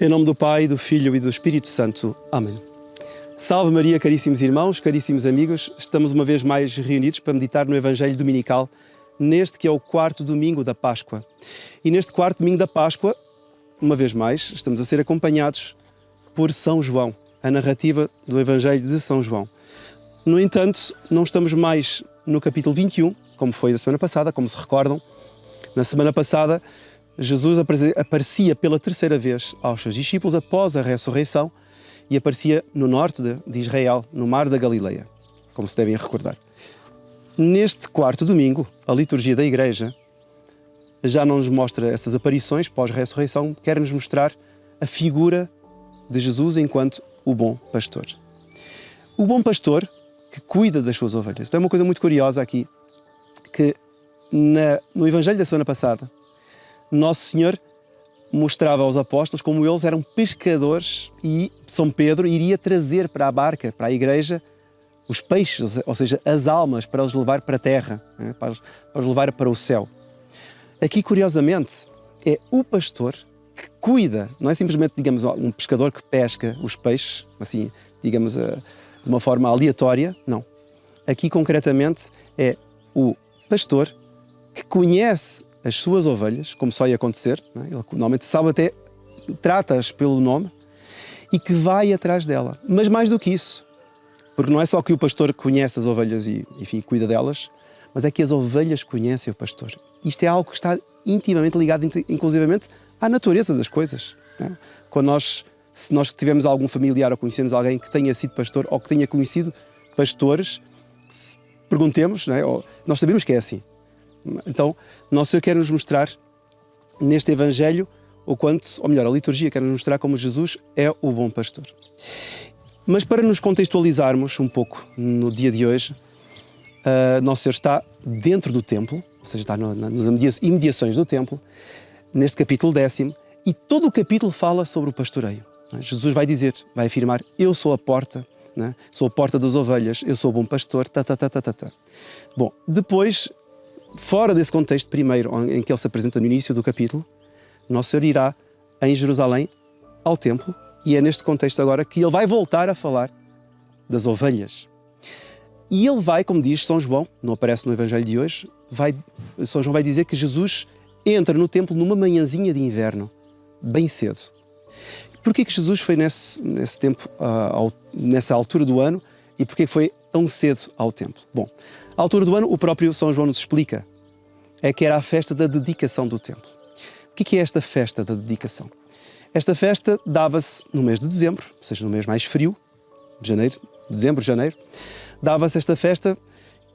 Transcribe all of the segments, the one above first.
Em nome do Pai, do Filho e do Espírito Santo. Amém. Salve Maria, caríssimos irmãos, caríssimos amigos. Estamos uma vez mais reunidos para meditar no Evangelho Dominical, neste que é o quarto domingo da Páscoa. E neste quarto domingo da Páscoa, uma vez mais, estamos a ser acompanhados por São João, a narrativa do Evangelho de São João. No entanto, não estamos mais no capítulo 21, como foi a semana passada, como se recordam. Na semana passada, Jesus aparecia pela terceira vez aos seus discípulos após a ressurreição e aparecia no norte de Israel, no Mar da Galileia, como se devem recordar. Neste quarto domingo, a liturgia da Igreja já não nos mostra essas aparições pós-ressurreição, quer-nos mostrar a figura de Jesus enquanto o bom pastor. O bom pastor que cuida das suas ovelhas. Então é uma coisa muito curiosa aqui, que no Evangelho da semana passada, Nosso Senhor mostrava aos apóstolos como eles eram pescadores e São Pedro iria trazer para a barca, para a igreja, os peixes, ou seja, as almas, para os levar para a terra, para os levar para o céu. Aqui, curiosamente, é o pastor que cuida, não é simplesmente, digamos, um pescador que pesca os peixes, assim, digamos, de uma forma aleatória, não. Aqui, concretamente, é o pastor que conhece as suas ovelhas, como só ia acontecer, não é? Ele normalmente sabe até, trata-as pelo nome e que vai atrás dela. Mas mais do que isso, porque não é só que o pastor conhece as ovelhas e, enfim, cuida delas, mas é que as ovelhas conhecem o pastor. Isto é algo que está intimamente ligado, inclusivamente, à natureza das coisas. Não é? Se nós tivermos algum familiar ou conhecemos alguém que tenha sido pastor ou que tenha conhecido pastores, perguntemos, não é? Nós sabemos que é assim. Então, Nosso Senhor quer nos mostrar neste Evangelho a liturgia quer nos mostrar como Jesus é o bom pastor. Mas para nos contextualizarmos um pouco no dia de hoje, Nosso Senhor está dentro do templo, ou seja, está nas imediações do templo, neste capítulo 10, e todo o capítulo fala sobre o pastoreio. Jesus vai afirmar, eu sou a porta, sou a porta das ovelhas, eu sou o bom pastor, Bom, depois, fora desse contexto primeiro em que ele se apresenta no início do capítulo, Nosso Senhor irá em Jerusalém ao templo e é neste contexto agora que ele vai voltar a falar das ovelhas. E ele vai, como diz São João, não aparece no Evangelho de hoje, São João vai dizer que Jesus entra no templo numa manhãzinha de inverno, bem cedo. Porquê que Jesus foi nesse tempo, nessa altura do ano, e porquê que foi tão cedo ao templo? Bom, à altura do ano, o próprio São João nos explica, é que era a festa da dedicação do templo. O que é esta festa da dedicação? Esta festa dava-se no mês de dezembro, ou seja, no mês mais frio, dezembro, janeiro, dava-se esta festa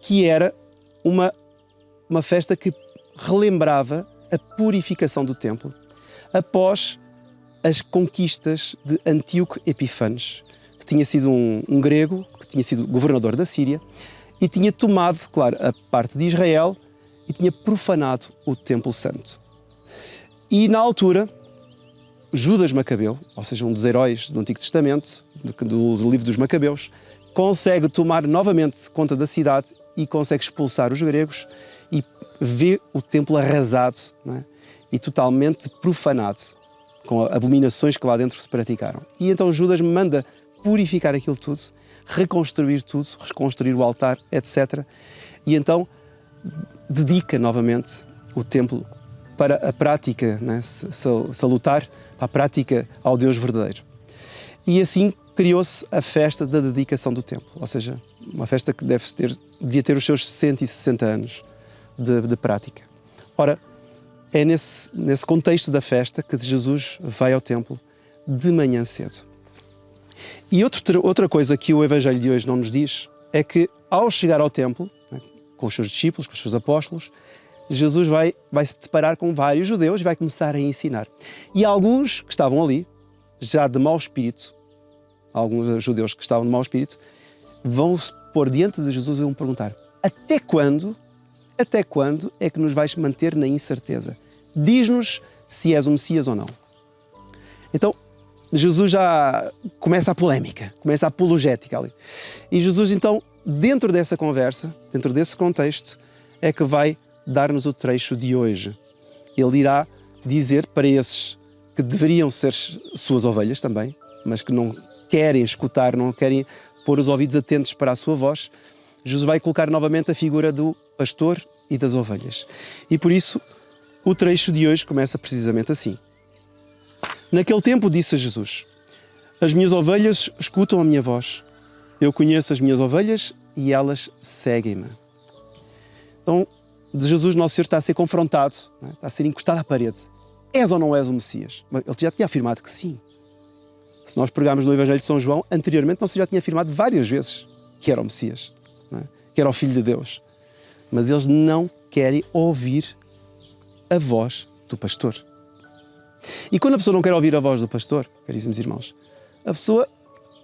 que era uma festa que relembrava a purificação do templo após as conquistas de Antíoco Epifanes, que tinha sido um grego, que tinha sido governador da Síria, e tinha tomado, claro, a parte de Israel e tinha profanado o Templo Santo. E na altura, Judas Macabeu, ou seja, um dos heróis do Antigo Testamento, do livro dos Macabeus, consegue tomar novamente conta da cidade e consegue expulsar os gregos e vê o templo arrasado, não é? E totalmente profanado, com abominações que lá dentro se praticaram. E então Judas manda purificar aquilo tudo, reconstruir tudo, reconstruir o altar, etc. E então dedica novamente o templo para a prática, né, salutar, para a prática ao Deus verdadeiro. E assim criou-se a festa da dedicação do templo, ou seja, uma festa que devia ter os seus 160 anos de prática. Ora, é nesse contexto da festa que Jesus vai ao templo de manhã cedo. E outra coisa que o Evangelho de hoje não nos diz é que, ao chegar ao templo, né, com os seus discípulos, com os seus apóstolos, Jesus vai se deparar com vários judeus e vai começar a ensinar. E alguns que estavam ali, já de mau espírito, alguns judeus que estavam de mau espírito, vão se pôr diante de Jesus e vão perguntar: até quando é que nos vais manter na incerteza? Diz-nos se és o Messias ou não. Então, Jesus já começa a polémica, começa a apologética ali. E Jesus, então, dentro dessa conversa, dentro desse contexto, é que vai dar-nos o trecho de hoje. Ele irá dizer para esses que deveriam ser suas ovelhas também, mas que não querem escutar, não querem pôr os ouvidos atentos para a sua voz, Jesus vai colocar novamente a figura do pastor e das ovelhas. E por isso, o trecho de hoje começa precisamente assim. Naquele tempo disse Jesus: as minhas ovelhas escutam a minha voz. Eu conheço as minhas ovelhas e elas seguem-me. Então, Jesus, nosso Senhor, está a ser confrontado, não é? Está a ser encostado à parede. És ou não és o Messias? Ele já tinha afirmado que sim. Se nós pegarmos no Evangelho de São João, anteriormente, Nosso Senhor já tinha afirmado várias vezes que era o Messias, não é? Que era o Filho de Deus. Mas eles não querem ouvir a voz do pastor. E quando a pessoa não quer ouvir a voz do pastor, caríssimos irmãos, a pessoa,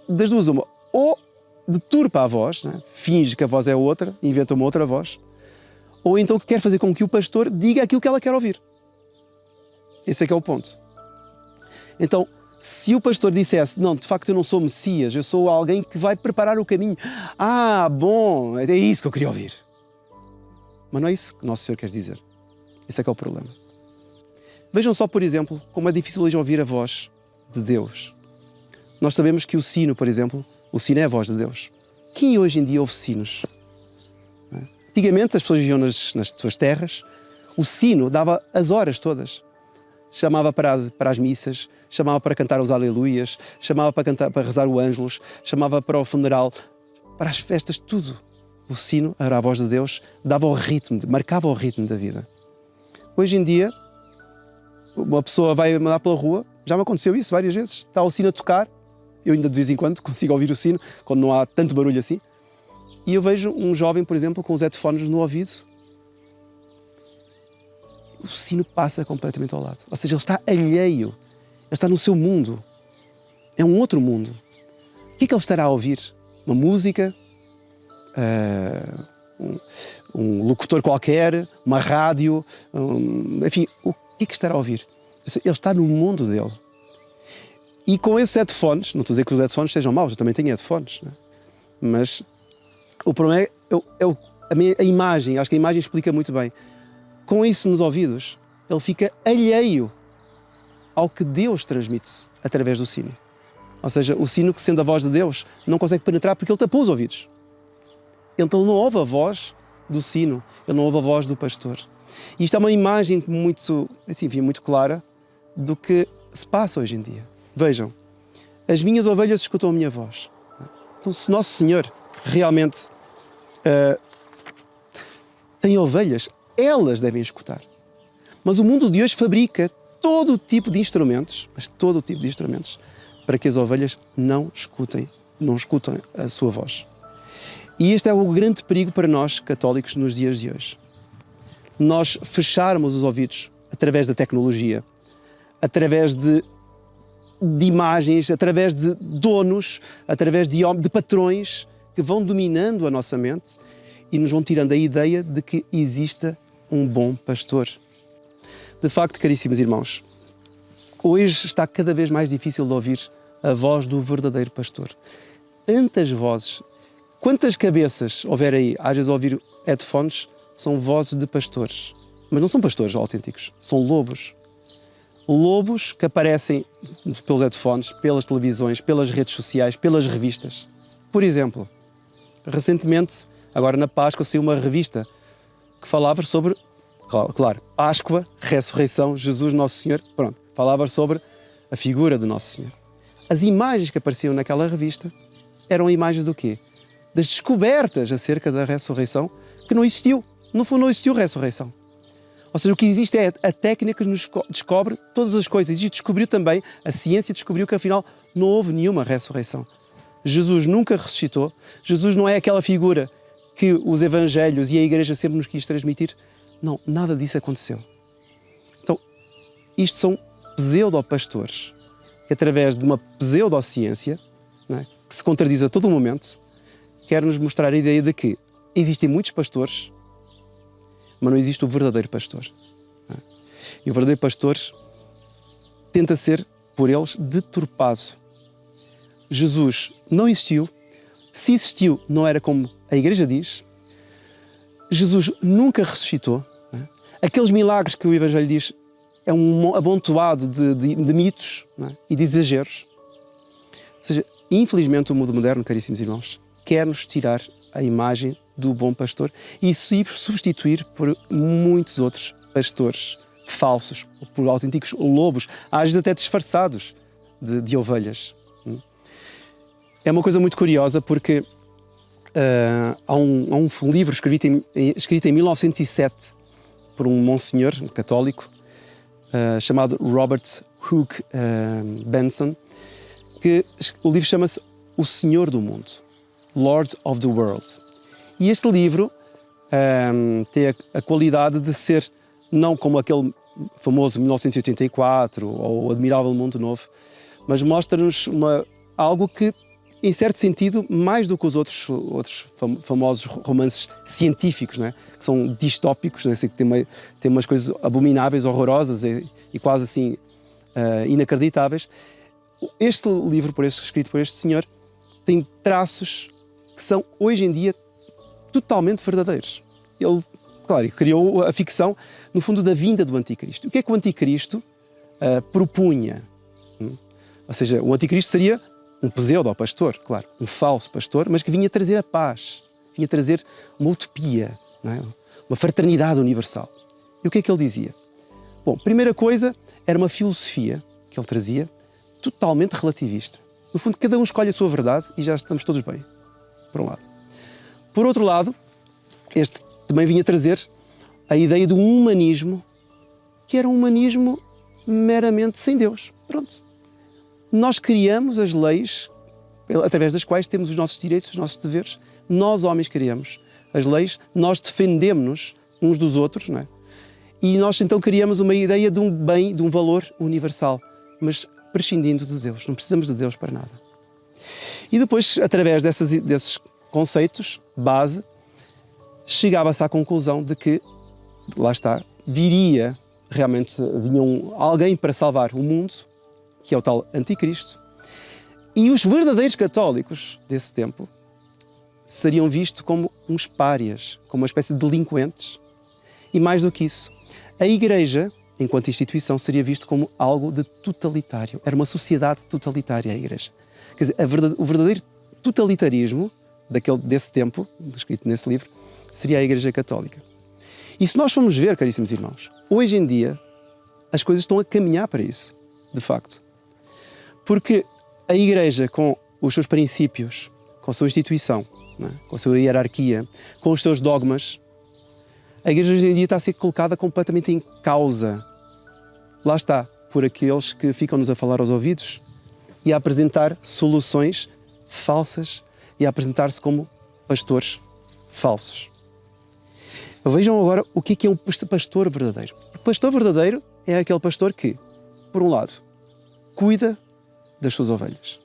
das duas uma, ou deturpa a voz, né? Finge que a voz é outra, inventa uma outra voz, ou então quer fazer com que o pastor diga aquilo que ela quer ouvir. Esse é que é o ponto. Então, se o pastor dissesse: não, de facto eu não sou Messias, eu sou alguém que vai preparar o caminho. Ah, bom, é isso que eu queria ouvir. Mas não é isso que Nosso Senhor quer dizer. Esse é que é o problema. Vejam só, por exemplo, como é difícil hoje ouvir a voz de Deus. Nós sabemos que o sino, por exemplo, o sino é a voz de Deus. Quem hoje em dia ouve sinos? Antigamente as pessoas viviam nas suas terras, o sino dava as horas todas. Chamava para as missas, chamava para cantar os aleluias, chamava para rezar o ângelus, chamava para o funeral, para as festas, tudo. O sino era a voz de Deus, dava o ritmo, marcava o ritmo da vida. Hoje em dia, uma pessoa vai andar pela rua, já me aconteceu isso várias vezes, está o sino a tocar, eu ainda de vez em quando consigo ouvir o sino, quando não há tanto barulho assim, e eu vejo um jovem, por exemplo, com os headphones no ouvido, o sino passa completamente ao lado. Ou seja, ele está alheio, ele está no seu mundo, é um outro mundo. O que é que ele estará a ouvir? Uma música? Um locutor qualquer? Uma rádio? Enfim, o que é que estará a ouvir? Ele está no mundo dele. E com esses headphones, não estou a dizer que os headphones sejam maus, eu também tenho headphones, não é? Mas o problema é a imagem, acho que a imagem explica muito bem. Com isso nos ouvidos, ele fica alheio ao que Deus transmite através do sino. Ou seja, o sino, que sendo a voz de Deus, não consegue penetrar porque ele tapou os ouvidos. Então ele não ouve a voz do sino, ele não ouve a voz do pastor. E isto é uma imagem muito, assim, enfim, muito clara do que se passa hoje em dia. Vejam, as minhas ovelhas escutam a minha voz. Então, se Nosso Senhor realmente tem ovelhas, elas devem escutar. Mas o mundo de hoje fabrica todo o tipo de instrumentos, mas todo o tipo de instrumentos, para que as ovelhas não escutem a sua voz. E este é o grande perigo para nós, católicos, nos dias de hoje. Nós fecharmos os ouvidos através da tecnologia, através de imagens, através de donos, através de patrões que vão dominando a nossa mente e nos vão tirando a ideia de que exista um bom pastor. De facto, caríssimos irmãos, hoje está cada vez mais difícil de ouvir a voz do verdadeiro pastor. Tantas vozes, quantas cabeças houver aí, às vezes a ouvir headphones, são vozes de pastores. Mas não são pastores autênticos, são lobos. Lobos que aparecem pelos headphones, pelas televisões, pelas redes sociais, pelas revistas. Por exemplo, recentemente, agora na Páscoa, saiu uma revista que falava sobre, claro, Páscoa, ressurreição, Jesus Nosso Senhor, pronto, falava sobre a figura de Nosso Senhor. As imagens que apareciam naquela revista eram imagens do quê? Das descobertas acerca da ressurreição, que não existiu. No fundo, não existiu ressurreição. Ou seja, o que existe é a técnica que nos descobre todas as coisas. E descobriu também, a ciência descobriu que afinal não houve nenhuma ressurreição. Jesus nunca ressuscitou. Jesus não é aquela figura que os evangelhos e a igreja sempre nos quis transmitir. Não, nada disso aconteceu. Então, isto são pseudopastores, que através de uma pseudociência, não é, que se contradiz a todo momento, quer nos mostrar a ideia de que existem muitos pastores, mas não existe o verdadeiro pastor. Não é? E o verdadeiro pastor tenta ser, por eles, deturpado. Jesus não existiu. Se existiu, não era como a igreja diz. Jesus nunca ressuscitou. Não é? Aqueles milagres que o Evangelho diz é um amontoado de mitos, não é? E de exageros. Ou seja, infelizmente o mundo moderno, caríssimos irmãos, quer-nos tirar a imagem do bom pastor e substituir por muitos outros pastores falsos, por autênticos lobos, às vezes até disfarçados de ovelhas. É uma coisa muito curiosa porque há um livro escrito em 1907 por um monsenhor católico chamado Robert Hooke Benson, que o livro chama-se O Senhor do Mundo, Lord of the World. E este livro tem a qualidade de ser, não como aquele famoso 1984 ou o Admirável Mundo Novo, mas mostra-nos algo que, em certo sentido, mais do que os outros famosos romances científicos, não é? Que são distópicos, não é? Que tem umas coisas abomináveis, horrorosas e quase assim inacreditáveis. Este livro, escrito por este senhor, tem traços que são, hoje em dia, totalmente verdadeiros. Ele, claro, criou a ficção, no fundo, da vinda do Anticristo. O que é que o Anticristo propunha? Ou seja, o Anticristo seria um pseudo-pastor, claro, um falso pastor, mas que vinha trazer a paz, vinha trazer uma utopia, não é? Uma fraternidade universal. E o que é que ele dizia? Bom, primeira coisa, era uma filosofia que ele trazia, totalmente relativista. No fundo, cada um escolhe a sua verdade e já estamos todos bem, por um lado. Por outro lado, este também vinha trazer a ideia do humanismo, que era um humanismo meramente sem Deus. Pronto. Nós criamos as leis através das quais temos os nossos direitos, os nossos deveres. Nós, homens, criamos as leis, nós defendemos-nos uns dos outros, não é? E nós então criamos uma ideia de um bem, de um valor universal, mas prescindindo de Deus. Não precisamos de Deus para nada. E depois, através desses conceitos, base, chegava-se à conclusão de que, lá está, vinha alguém para salvar o mundo, que é o tal Anticristo, e os verdadeiros católicos desse tempo seriam vistos como uns párias, como uma espécie de delinquentes. E mais do que isso, a Igreja, enquanto instituição, seria visto como algo de totalitário. Era uma sociedade totalitária a Igreja. Quer dizer, o verdadeiro totalitarismo desse tempo, descrito nesse livro, seria a Igreja Católica. E se nós formos ver, caríssimos irmãos, hoje em dia as coisas estão a caminhar para isso, de facto. Porque a Igreja, com os seus princípios, com a sua instituição, não é? Com a sua hierarquia, com os seus dogmas, a Igreja hoje em dia está a ser colocada completamente em causa. Lá está, por aqueles que ficam-nos a falar aos ouvidos e a apresentar soluções falsas e a apresentar-se como pastores falsos. Vejam agora o que é um pastor verdadeiro. O pastor verdadeiro é aquele pastor que, por um lado, cuida das suas ovelhas,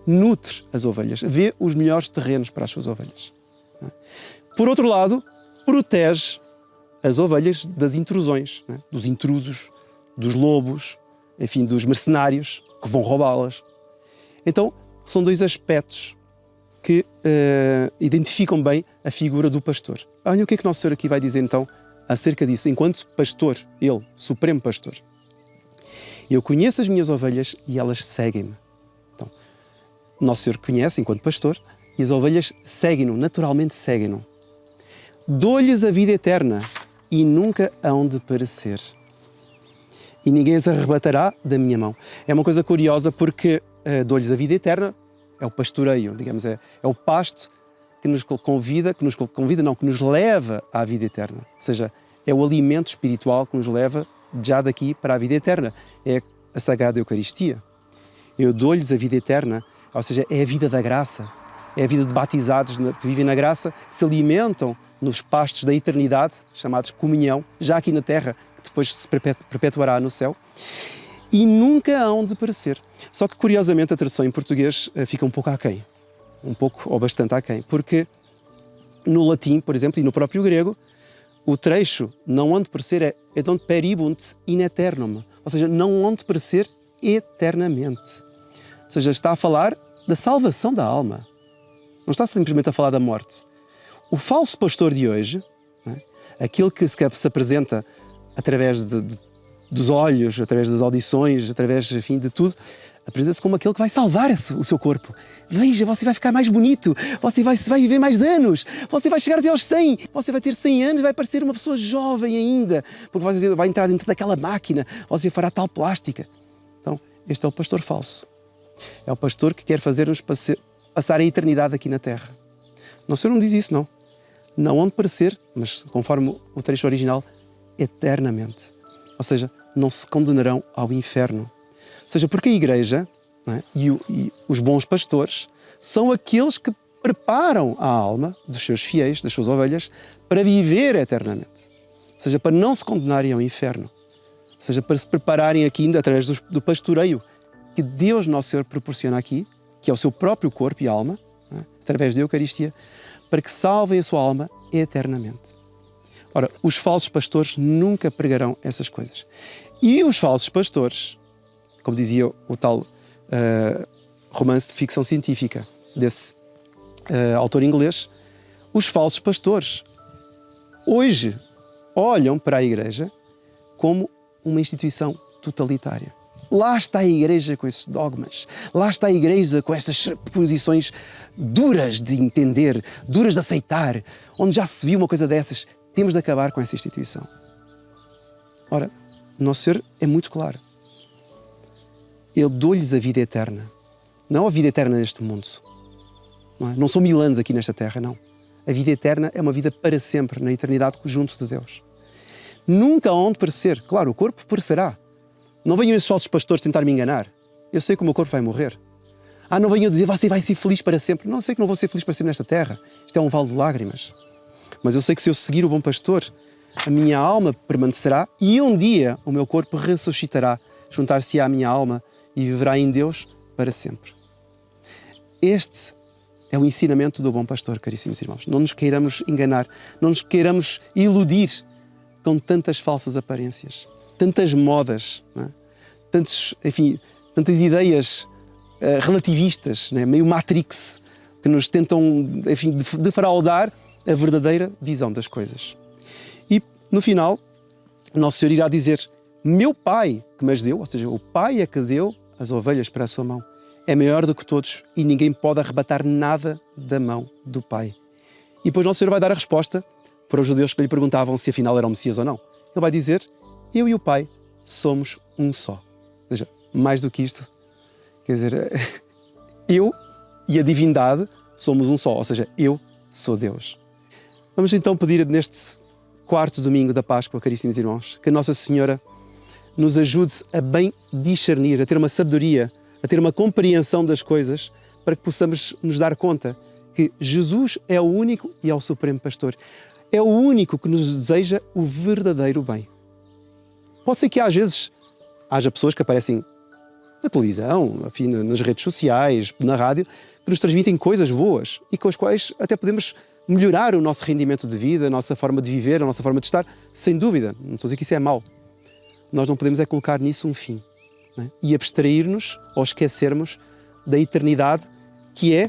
nutre as ovelhas, vê os melhores terrenos para as suas ovelhas. Por outro lado, protege as ovelhas das intrusões, dos intrusos, dos lobos, enfim, dos mercenários que vão roubá-las. Então, são dois aspectos que identificam bem a figura do pastor. Olha o que é que Nosso Senhor aqui vai dizer então acerca disso, enquanto pastor, ele, supremo pastor. Eu conheço as minhas ovelhas e elas seguem-me. Então, Nosso Senhor conhece enquanto pastor e as ovelhas seguem-no, naturalmente seguem-no. Dou-lhes a vida eterna e nunca hão de perecer. E ninguém as arrebatará da minha mão. É uma coisa curiosa porque dou-lhes a vida eterna, é o pastoreio, digamos, é o pasto que nos leva à vida eterna. Ou seja, é o alimento espiritual que nos leva já daqui para a vida eterna. É a Sagrada Eucaristia. Eu dou-lhes a vida eterna, ou seja, é a vida da graça. É a vida de batizados que vivem na graça, que se alimentam nos pastos da eternidade, chamados comunhão, já aqui na terra, que depois se perpetuará no céu. E nunca hão de perecer. Só que, curiosamente, a tradução em português fica um pouco aquém. Um pouco ou bastante aquém. Porque no latim, por exemplo, e no próprio grego, o trecho não hão de perecer é et non peribunt in aeternum. Ou seja, não hão de perecer eternamente. Ou seja, está a falar da salvação da alma. Não está simplesmente a falar da morte. O falso pastor de hoje, não é? Aquele que se apresenta através de dos olhos, através das audições, através, enfim, de tudo, apresenta-se como aquele que vai salvar o seu corpo. Veja, você vai ficar mais bonito, você vai viver mais anos, você vai chegar até aos 100, você vai ter 100 anos e vai parecer uma pessoa jovem ainda, porque você vai entrar dentro daquela máquina, você fará tal plástica. Então, este é o pastor falso. É o pastor que quer fazer-nos passar a eternidade aqui na Terra. O Senhor não diz isso, não. Não onde parecer, mas conforme o trecho original, eternamente. Ou seja, não se condenarão ao inferno. Ou seja, porque a Igreja, não é, e os bons pastores são aqueles que preparam a alma dos seus fiéis, das suas ovelhas, para viver eternamente. Ou seja, para não se condenarem ao inferno. Ou seja, para se prepararem aqui ainda através do pastoreio que Deus Nosso Senhor proporciona aqui, que é o seu próprio corpo e alma, não é, através da Eucaristia, para que salvem a sua alma eternamente. Ora, os falsos pastores nunca pregarão essas coisas. E os falsos pastores, como dizia o tal romance de ficção científica desse autor inglês, os falsos pastores hoje olham para a Igreja como uma instituição totalitária. Lá está a Igreja com esses dogmas, lá está a Igreja com estas posições duras de entender, duras de aceitar, onde já se viu uma coisa dessas. Temos de acabar com essa instituição. Ora, o Nosso Senhor é muito claro. Ele deu-lhes a vida eterna. Não a vida eterna neste mundo. Não são 1000 anos aqui nesta terra, não. A vida eterna é uma vida para sempre, na eternidade junto de Deus. Nunca onde perecer. Claro, o corpo perecerá. Não venham esses falsos pastores tentar me enganar. Eu sei que o meu corpo vai morrer. Não venham dizer, você vai ser feliz para sempre. Não sei que não vou ser feliz para sempre nesta terra. Isto é um vale de lágrimas. Mas eu sei que se eu seguir o bom pastor, a minha alma permanecerá e um dia o meu corpo ressuscitará, juntar-se à minha alma e viverá em Deus para sempre. Este é o ensinamento do bom pastor, caríssimos irmãos. Não nos queiramos enganar, não nos queiramos iludir com tantas falsas aparências, tantas modas, não é? Tantas ideias relativistas, não é? Meio Matrix, que nos tentam, enfim, defraudar a verdadeira visão das coisas. E, no final, Nosso Senhor irá dizer, meu Pai que me deu, ou seja, o Pai é que deu as ovelhas para a sua mão, é maior do que todos e ninguém pode arrebatar nada da mão do Pai. E depois Nosso Senhor vai dar a resposta para os judeus que lhe perguntavam se afinal era o Messias ou não. Ele vai dizer, eu e o Pai somos um só. Ou seja, mais do que isto, quer dizer, eu e a divindade somos um só, ou seja, eu sou Deus. Vamos então pedir neste 4º domingo da Páscoa, caríssimos irmãos, que Nossa Senhora nos ajude a bem discernir, a ter uma sabedoria, a ter uma compreensão das coisas, para que possamos nos dar conta que Jesus é o único e é o supremo pastor. É o único que nos deseja o verdadeiro bem. Pode ser que às vezes haja pessoas que aparecem na televisão, enfim, nas redes sociais, na rádio, que nos transmitem coisas boas e com as quais até podemos melhorar o nosso rendimento de vida, a nossa forma de viver, a nossa forma de estar, sem dúvida. Não estou a dizer que isso é mau. Nós não podemos é colocar nisso um fim, não é? E abstrair-nos ou esquecermos da eternidade, que é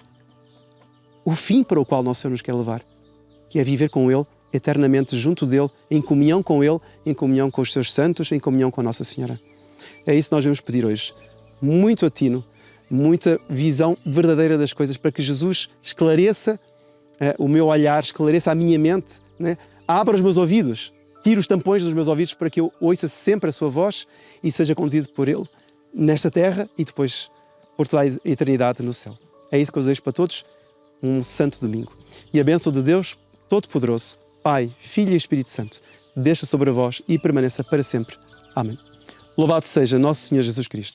o fim para o qual Nosso Senhor nos quer levar, que é viver com Ele eternamente junto dEle, em comunhão com Ele, em comunhão com os seus santos, em comunhão com a Nossa Senhora. É isso que nós vamos pedir hoje. Muito atino, muita visão verdadeira das coisas, para que Jesus esclareça o meu olhar, esclareça a minha mente, né? Abra os meus ouvidos, tire os tampões dos meus ouvidos para que eu ouça sempre a sua voz e seja conduzido por Ele nesta terra e depois por toda a eternidade no céu. É isso que eu desejo para todos, um santo domingo. E a bênção de Deus Todo-Poderoso, Pai, Filho e Espírito Santo, desça sobre a vós e permaneça para sempre. Amém. Louvado seja Nosso Senhor Jesus Cristo.